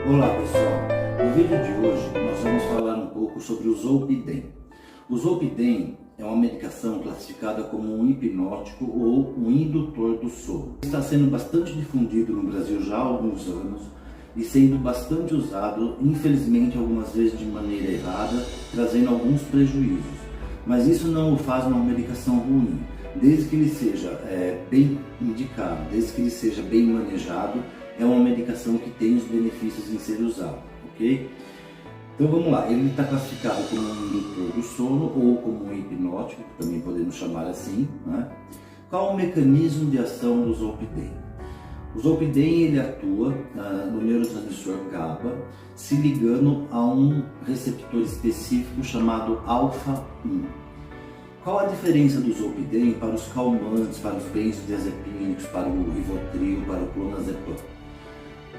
Olá pessoal, no vídeo de hoje nós vamos falar um pouco sobre o Zolpidem. O Zolpidem é uma medicação classificada como um hipnótico ou um indutor do sono. Está sendo bastante difundido no Brasil já há alguns anos e sendo bastante usado, infelizmente algumas vezes de maneira errada, trazendo alguns prejuízos. Mas isso não o faz uma medicação ruim, desde que ele seja bem indicado, desde que ele seja bem manejado. É uma medicação que tem os benefícios em ser usado, ok? Então vamos lá, ele está classificado como um indutor do sono ou como um hipnótico, também podemos chamar assim, né? Qual o mecanismo de ação do Zolpidem? O Zolpidem ele atua no neurotransmissor GABA, se ligando a um receptor específico chamado alfa-1. Qual a diferença do Zolpidem para os calmantes, para os benzodiazepínicos, para o Rivotril, para o clonazepam?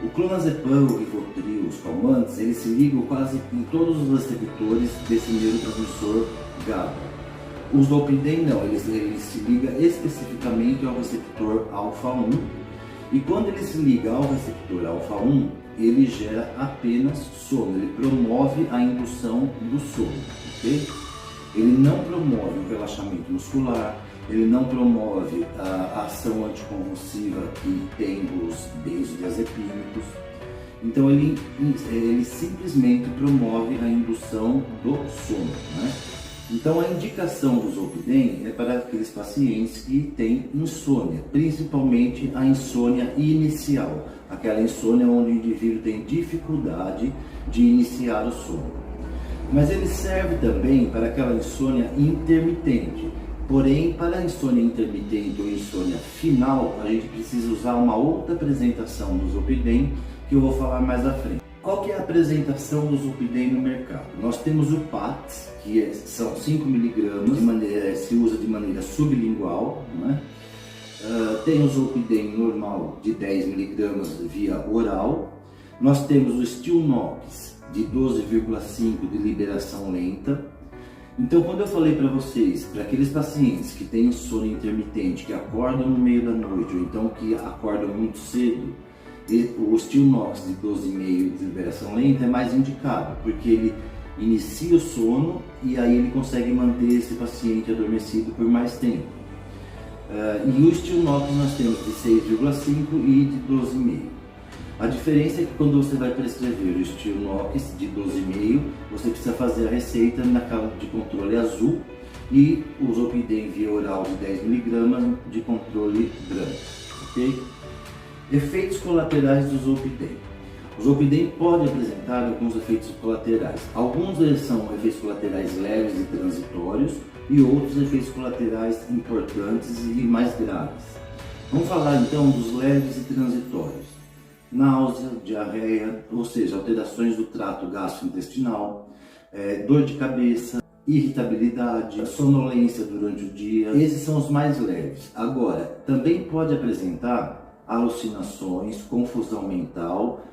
O clonazepam, o Rivotril, os calmantes, eles se ligam quase em todos os receptores desse neurotransmissor GABA. O Zolpidem não, ele se liga especificamente ao receptor alfa-1, e quando ele se liga ao receptor alfa-1, ele gera apenas sono, ele promove a indução do sono, ok? Ele não promove o relaxamento muscular, ele não promove a ação anticonvulsiva que tem os benzodiazepínicos. Então ele simplesmente promove a indução do sono, né? Então a indicação do Zolpidem é para aqueles pacientes que têm insônia, principalmente a insônia inicial, aquela insônia onde o indivíduo tem dificuldade de iniciar o sono. Mas ele serve também para aquela insônia intermitente. Porém, para a insônia intermitente ou insônia final, a gente precisa usar uma outra apresentação do Zolpidem, que eu vou falar mais à frente. Qual que é a apresentação do Zolpidem no mercado? Nós temos o PATS, que são 5 mg, se usa de maneira sublingual, né? Tem o Zolpidem normal de 10 mg via oral. Nós temos o Stilnox de 12,5 de liberação lenta. Então, quando eu falei para vocês, para aqueles pacientes que têm sono intermitente, que acordam no meio da noite, ou então que acordam muito cedo, o Stilnox de 12,5 de liberação lenta é mais indicado, porque ele inicia o sono e aí ele consegue manter esse paciente adormecido por mais tempo. E o Stilnox nós temos de 6,5 e de 12,5. A diferença é que quando você vai prescrever o Stilnox de 12,5, você precisa fazer a receita na cala de controle azul e o Zolpidem via oral de 10 mg de controle branco, ok? Efeitos colaterais do Zolpidem. O Zolpidem pode apresentar alguns efeitos colaterais. Alguns deles são efeitos colaterais leves e transitórios e outros efeitos colaterais importantes e mais graves. Vamos falar então dos leves e transitórios. Náusea, diarreia, ou seja, alterações do trato gastrointestinal, dor de cabeça, irritabilidade, sonolência durante o dia. Esses são os mais leves. Agora, também pode apresentar alucinações, confusão mental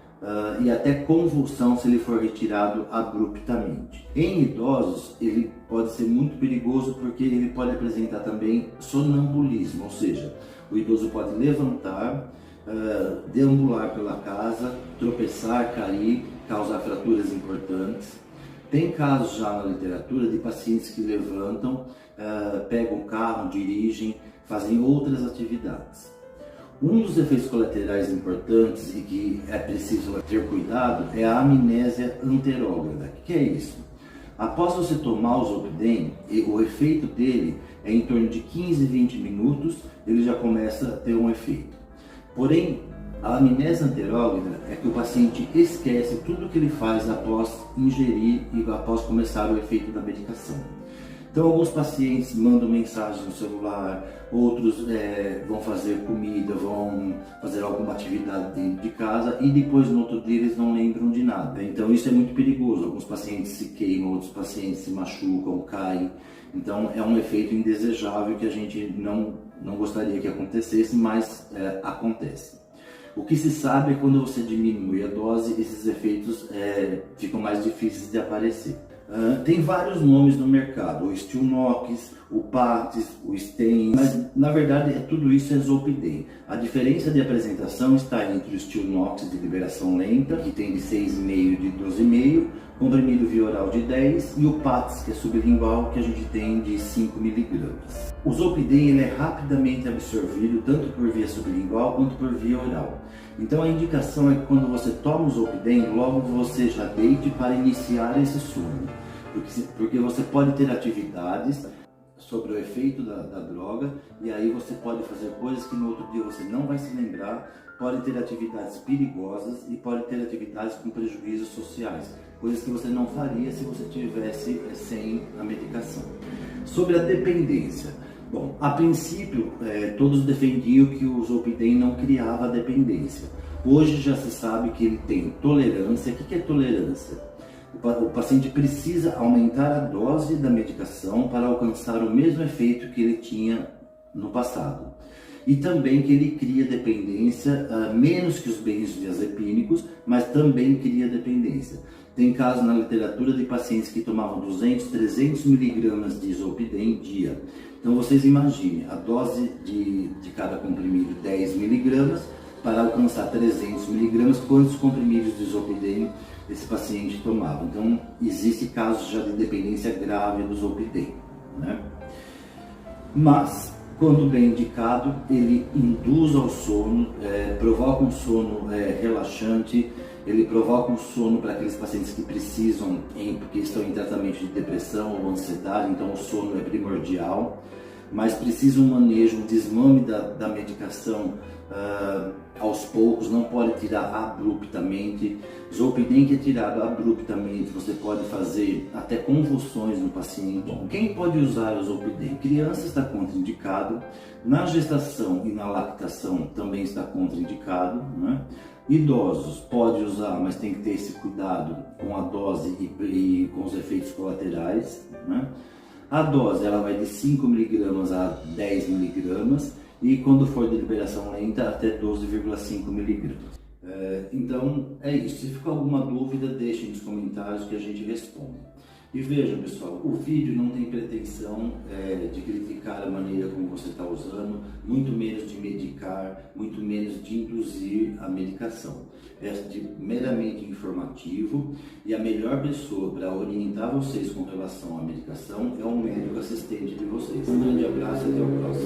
e até convulsão se ele for retirado abruptamente. Em idosos, ele pode ser muito perigoso porque ele pode apresentar também sonambulismo, ou seja, o idoso pode levantar, deambular pela casa, tropeçar, cair, causar fraturas importantes. Tem casos já na literatura de pacientes que levantam, pegam o carro, dirigem, fazem outras atividades. Um dos efeitos colaterais importantes e que é preciso ter cuidado é a amnésia anterógrada. O que é isso? Após você tomar o Zolpidem, o efeito dele é em torno de 15 a 20 minutos, ele já começa a ter um efeito. Porém, a amnésia anterógrada é que o paciente esquece tudo que ele faz após ingerir e após começar o efeito da medicação. Então, alguns pacientes mandam mensagens no celular, outros vão fazer comida, vão fazer alguma atividade dentro de casa e depois no outro dia eles não lembram de nada. Então, isso é muito perigoso. Alguns pacientes se queimam, outros pacientes se machucam, caem. Então, é um efeito indesejável que a gente não gostaria que acontecesse, mas acontece. O que se sabe é que quando você diminui a dose, esses efeitos ficam mais difíceis de aparecer. Tem vários nomes no mercado, o Stilnox, o Patis, o Sten, mas na verdade tudo isso é Zolpidem. A diferença de apresentação está entre o Stilnox de liberação lenta, que tem de 6,5 e de 12,5, comprimido via oral de 10, e o Patis, que é sublingual, que a gente tem de 5 mg. O Zolpidem ele é rapidamente absorvido tanto por via sublingual quanto por via oral. Então a indicação é que quando você toma o Zolpidem, logo você já deite para iniciar esse sono, porque você pode ter atividades sobre o efeito da droga, e aí você pode fazer coisas que no outro dia você não vai se lembrar, pode ter atividades perigosas e pode ter atividades com prejuízos sociais, coisas que você não faria se você tivesse sem a medicação. Sobre a dependência, bom, a princípio todos defendiam que o Zolpidem não criava dependência. Hoje já se sabe que ele tem tolerância. O que é tolerância? O paciente precisa aumentar a dose da medicação para alcançar o mesmo efeito que ele tinha no passado. E também que ele cria dependência, menos que os benzodiazepínicos, mas também cria dependência. Tem casos na literatura de pacientes que tomavam 200, 300 mg de Zolpidem dia. Então vocês imaginem, a dose de cada comprimido 10 mg, para alcançar 300 mg, quantos comprimidos de Zolpidem esse paciente tomava. Então existe casos já de dependência grave do Zolpidem, né? Mas quando bem indicado, ele induz ao sono, provoca um sono relaxante, ele provoca um sono para aqueles pacientes que precisam, porque estão em tratamento de depressão ou ansiedade, então o sono é primordial, mas precisa um manejo, um desmame da medicação aos poucos, não pode tirar abruptamente. Zolpidem que é tirado abruptamente, você pode fazer até convulsões no paciente. Bom, quem pode usar o Zolpidem? Criança está contraindicado, na gestação e na lactação também está contraindicado, né? Idosos pode usar, mas tem que ter esse cuidado com a dose e com os efeitos colaterais, né? A dose ela vai de 5 mg a 10 mg e quando for de liberação lenta até 12,5 mg. Então é isso. Se ficou alguma dúvida, deixem nos comentários que a gente responde. E vejam, pessoal, o vídeo não tem pretensão de criticar a maneira como você está usando, muito menos de medicar, muito menos de induzir a medicação. É meramente informativo, e a melhor pessoa para orientar vocês com relação à medicação é o médico assistente de vocês. Um grande abraço e até o próximo.